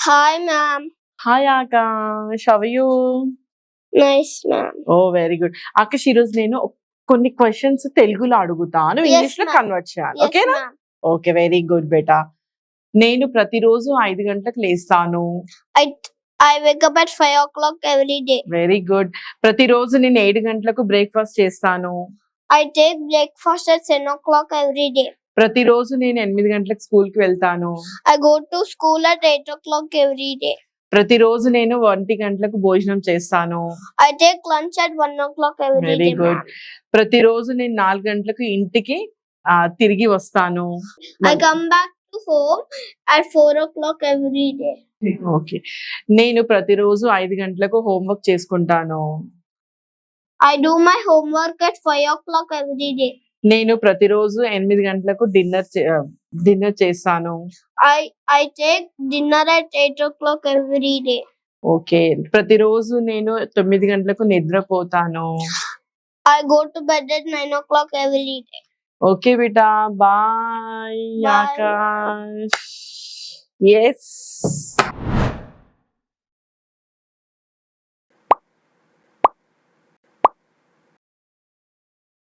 Hi, ma'am. Hi Akash, how are you? Nice, ma'am. Oh very good. Akash, ఈరోజు నేను కొన్ని questions తెలుగులో అడుగుతాను, Yes, ఇంగ్లీష్ లో ma'am. కన్వర్ట్ చేయాలి. Yes, ఓకేనా? ma'am. ఓకే, వెరీ గుడ్ బేటా. నేను ప్రతిరోజు 5 గంటలకు లేస్తాను. I wake up at 5 o'clock every day. Very good. ప్రతిరోజు నేను 7 గంటలకు బ్రేక్ఫాస్ట్ చేస్తాను. I take breakfast at 10 o'clock every day. ప్రతిరోజు నేను 8 గంటలకు స్కూల్ కి వెళ్తాను. I go to school at 8 o'clock every day. ప్రతిరోజు నేను 1 గంటలకు భోజనం చేస్తాను. I take lunch at 1 o'clock every very day, good. ma'am. ప్రతిరోజు నేను 4 గంటలకు ఇంటికి తిరిగి వస్తాను. I come back to home at 4 o'clock every day. Okay. నేను ప్రతిరోజు 5 గంటలకు హోంవర్క్ చేసుకుంటాను. I do my homework at 5 o'clock every day. నేను ప్రతిరోజు 8 గంటలకు డిన్నర్ చేస్తాను. I take dinner at 8 o'clock every day. Okay. ప్రతిరోజు నేను 9 గంటలకు నిద్రపోతాను. I go to bed at 9 o'clock every day. Okay బేటా, బాయ్ Bye. ఆకాష్. ఎస్.